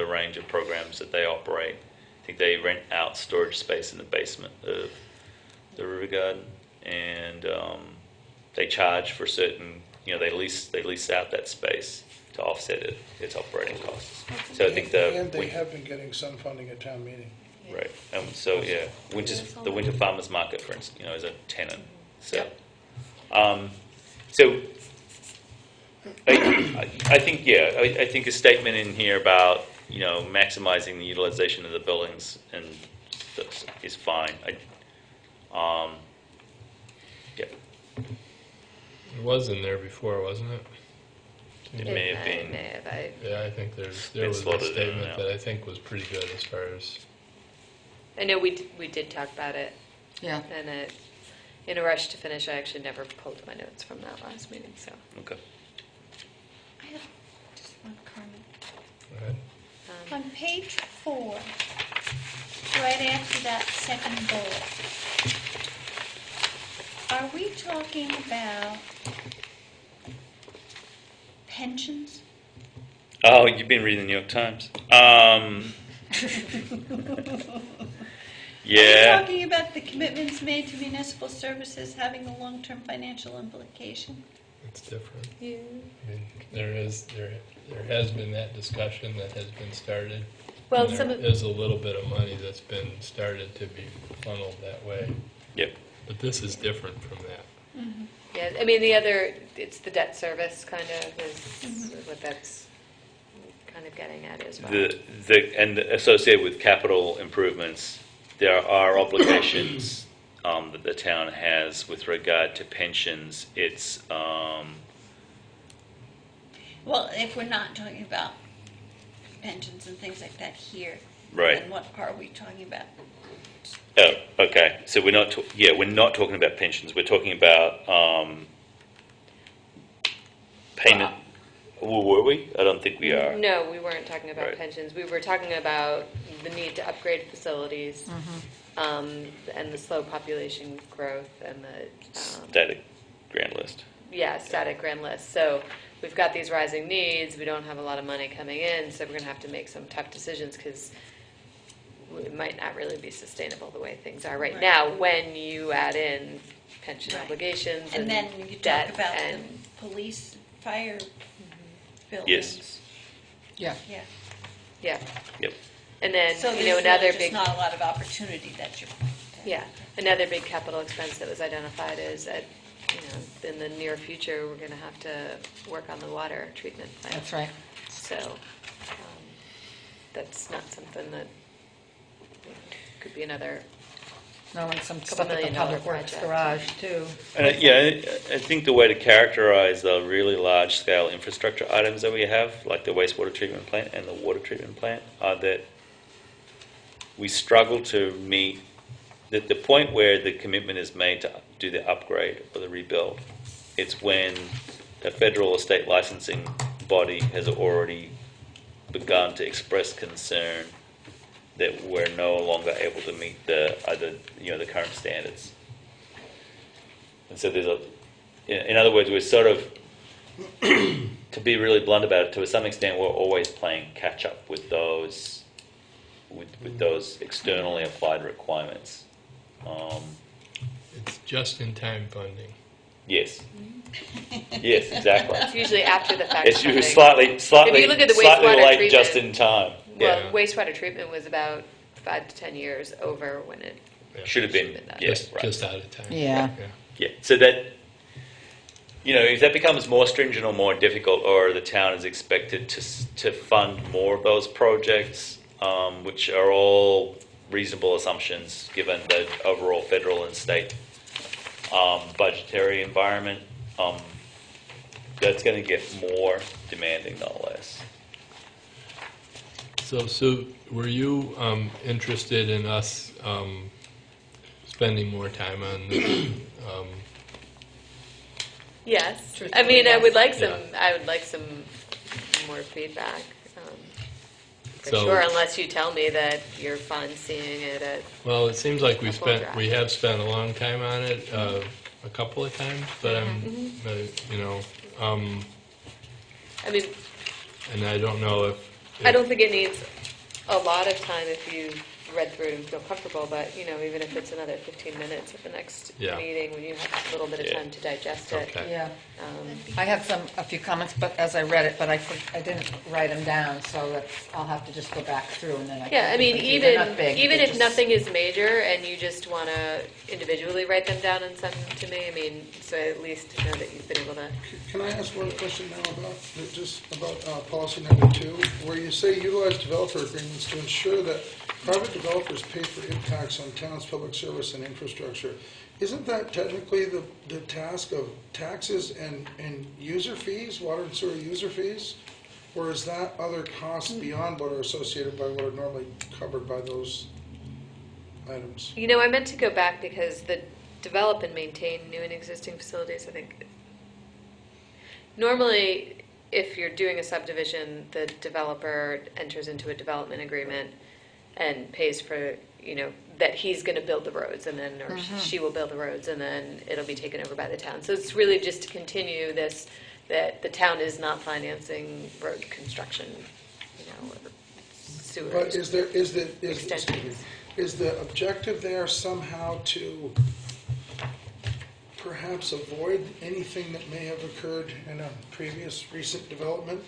range of programs that they operate. I think they rent out storage space in the basement of the River Garden, and they charge for certain. They lease out that space to offset its operating costs. So I think and they have been getting some funding at town meeting. Right. So the Winter Farmers Market, for instance, is a tenant. So, so I think I think a statement in here about maximizing the utilization of the buildings and is fine. Yeah. It was in there before, wasn't it? It may have been. Yeah, I think there was a statement that I think was pretty good as far as. I know we did talk about it. Yeah. And in a rush to finish, I actually never pulled my notes from that last meeting. So. Okay. I have just one comment. Go ahead. On page 4, right after that second bullet, are we talking about pensions? Oh, you've been reading the New York Times. Yeah. Are you talking about the commitments made to municipal services having a long-term financial implication? It's different. Yeah. I mean, there has been that discussion that has been started. Well, there is a little bit of money that's been started to be funneled that way. Yep. But this is different from that. Mm-hmm. Yeah, I mean it's the debt service kind of is what that's kind of getting at as well. And associated with capital improvements, there are obligations that the town has with regard to pensions. It's Well, if we're not talking about pensions and things like that here, right. then what are we talking about? Oh, okay. So we're not. We're not talking about pensions. We're talking about payment. Were we? I don't think we are. No, we weren't talking about Right. pensions. We were talking about the need to upgrade facilities, and the slow population growth and the Static grand list. static grand list. So we've got these rising needs. We don't have a lot of money coming in, so we're going to have to make some tough decisions because it might not really be sustainable the way things are right now when you add in pension obligations And then you debt talk about and the police, fire buildings. Yes. Yeah. Yeah. yeah. Yep. And then So there's another really just big not a lot of opportunity, that's your point. another big capital expense that was identified is that in the near future we're going to have to work on the water treatment plant. That's right. So that's not something that could be another. No, and some Couple stuff at the million dollar Public Works project. garage, too. And I think the way to characterize the really large-scale infrastructure items that we have, like the wastewater treatment plant and the water treatment plant, are that we struggle to meet the point where the commitment is made to do the upgrade or the rebuild. It's when a federal or state licensing body has already begun to express concern that we're no longer able to meet the current standards. And so in other words, we're sort of, to be really blunt about it, to some extent, we're always playing catch up with those externally applied requirements. It's just-in-time funding. Yes. Yes, exactly. It's usually after the fact. It's usually funding. slightly If you look at the slightly wastewater late, treatment- just in time. Well, Yeah. wastewater treatment was about 5 to 10 years over when it Yeah. Should have been. that. Yes, right. Just out of time. Yeah. Yeah, so that, if that becomes more stringent or more difficult, or the town is expected to fund more of those projects, which are all reasonable assumptions given the overall federal and state budgetary environment, that's going to get more demanding, no less. So Sue, were you interested in us spending more time on this? Yes. Truthfully, I mean, I would like Yeah. some more feedback. For So- sure, unless you tell me that you're fine seeing it at. Well, it seems like A full draft. we have spent a long time on it, a couple of times, but Mm-hmm. I'm, I mean, and I don't know if I don't think it needs a lot of time if you read through it and feel comfortable, but, even if it's another 15 minutes at the next Yeah. meeting, when you have a little bit of Yeah. time to digest it. Okay. Yeah. Um, I have a few comments, but as I read it, but I didn't write them down, so I'll have to just go back through and then I can. Yeah, I mean, give them to you. They're not big, even they're if just- nothing is major and you just want to individually write them down and send them to me, I mean, so I at least know that you've been able to. Can I ask one question now about policy number 2, where you say utilize developer agreements to ensure that private developers pay for impacts on towns' public service and infrastructure? Isn't that technically the task of taxes and user fees, water and sewer user fees? Or is that other costs beyond what are associated by what are normally covered by those items? I meant to go back because the develop and maintain new and existing facilities, I think. Normally, if you're doing a subdivision, the developer enters into a development agreement and pays for, that he's going to build the roads and then, or she will build the roads and then it'll be taken over by the town. So it's really just to continue this, that the town is not financing road construction, or sewer. But is Extensions. the objective there somehow to perhaps avoid anything that may have occurred in a previous recent development?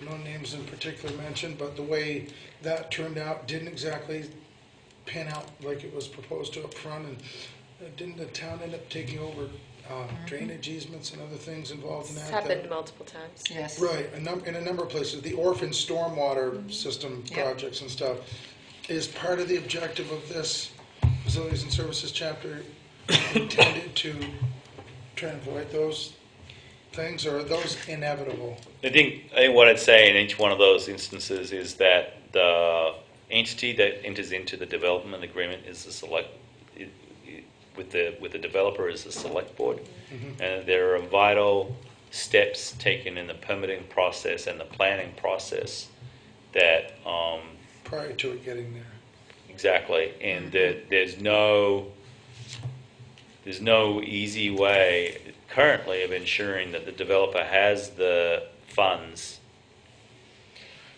No names in particular mentioned, but the way that turned out didn't exactly pan out like it was proposed to up front, and didn't the town end up taking over drainage easements and other things involved in It's that? happened multiple times. Yes. Right, in a number of places, the orphan stormwater system Yep. projects and stuff. Is part of the objective of this facilities and services chapter intended to try and avoid those things, or are those inevitable? I think what I'd say in each one of those instances is that the entity that enters into the development agreement is with the developer is the select board, and there are vital steps taken in the permitting process and the planning process that Prior to it getting there. exactly, and that there's no easy way currently of ensuring that the developer has the funds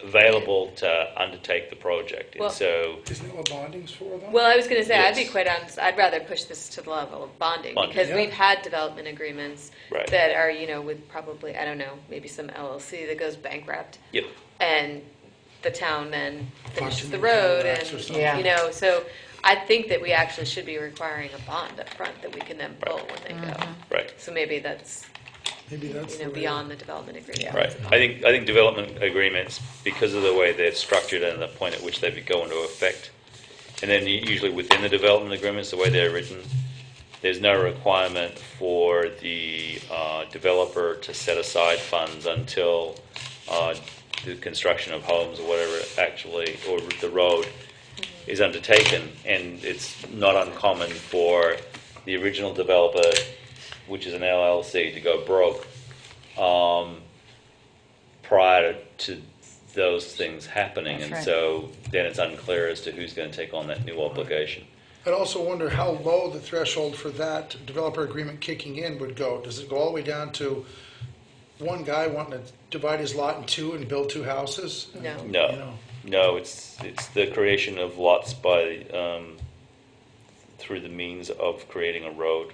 available to undertake the project. And Well- so, Isn't that what bonding's for, though? Well, I was going to say, I'd be Yes. quite honest, I'd rather push this to the level of bonding, Bonding. because Yeah. we've had development agreements Right. that are, with probably, I don't know, maybe some LLC that goes bankrupt, yep, and the town then finishes Functioning the road, contracts or and, something. Yeah. so I think that we actually should be requiring a bond up front that we can then pull when they go. right. So maybe that's, Maybe that's the way. beyond the development agreement. Right. I think development agreements, because of the way they're structured and the point at which they go into effect, and then usually within the development agreements, the way they're written, there's no requirement for the developer to set aside funds until the construction of homes or whatever actually, or the road is undertaken. And it's not uncommon for the original developer, which is an LLC, to go broke prior to those things happening. That's And right. so then it's unclear as to who's going to take on that new obligation. I'd also wonder how low the threshold for that developer agreement kicking in would go. Does it go all the way down to one guy wanting to divide his lot in two and build two houses? No. No. You know, No, it's the creation of lots by through the means of creating a road.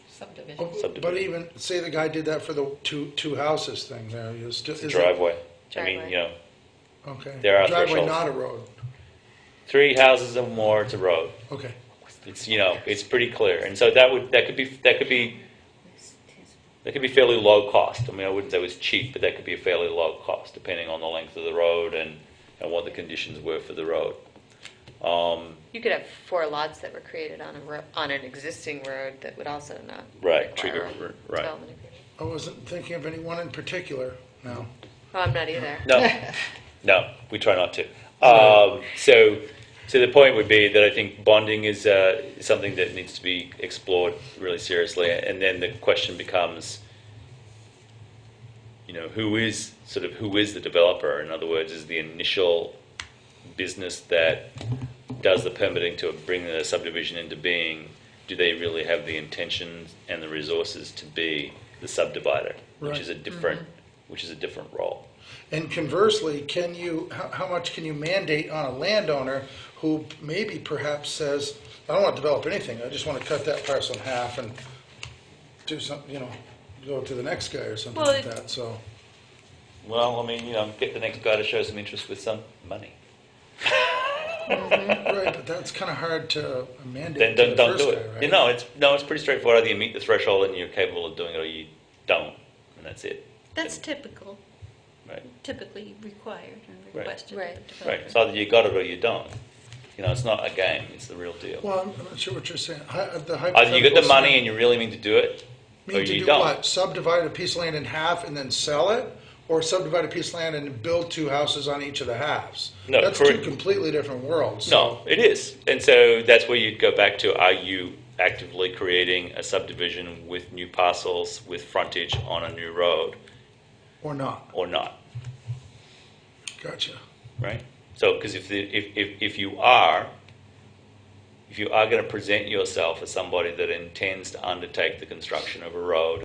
Subdivision. But even, say the guy did that for the two houses thing there, you still. It's a driveway. I mean, Driveway. Okay. There are Driveway, thresholds. not a road. 3 houses or more, it's a road. Okay. It's it's pretty clear, and so that could be fairly low cost. I mean, I wouldn't say it was cheap, but that could be a fairly low cost depending on the length of the road and what the conditions were for the road. You could have 4 lots that were created on an existing road that would also not Right, require trigger, a right. development agreement. I wasn't thinking of anyone in particular, no. Oh, I'm not either. No, we try not to. So the point would be that I think bonding is something that needs to be explored really seriously, and then the question becomes, who is the developer? In other words, is the initial business that does the permitting to bring the subdivision into being, do they really have the intentions and the resources to be the subdivider, which Right. is a different role. And conversely, how much can you mandate on a landowner who maybe perhaps says, I don't want to develop anything, I just want to cut that parcel in half and do something, go to the next guy or something Well, like that, so. Well, I mean, get the next guy to show some interest with some money. Right, but that's kind of hard to mandate to Then the don't first do guy, it. right? It's pretty straightforward. Either you meet the threshold and you're capable of doing it, or you don't, and that's it. That's typical, Right. typically required and Right. requested. Right. of the Right. developer. It's either you got it or you don't. It's not a game. It's the real deal. Well, I'm not sure what you're saying. Either you got the money and you really mean to do it, or Mean to you do don't. what? Subdivide a piece of land in half and then sell it? Or subdivide a piece of land and build 2 houses on each of the halves? No, That's correct. 2 completely different worlds. No, it is. And so that's where you'd go back to, are you actively creating a subdivision with new parcels with frontage on a new road Or not. or not, Gotcha. right? So, because if you are going to present yourself as somebody that intends to undertake the construction of a road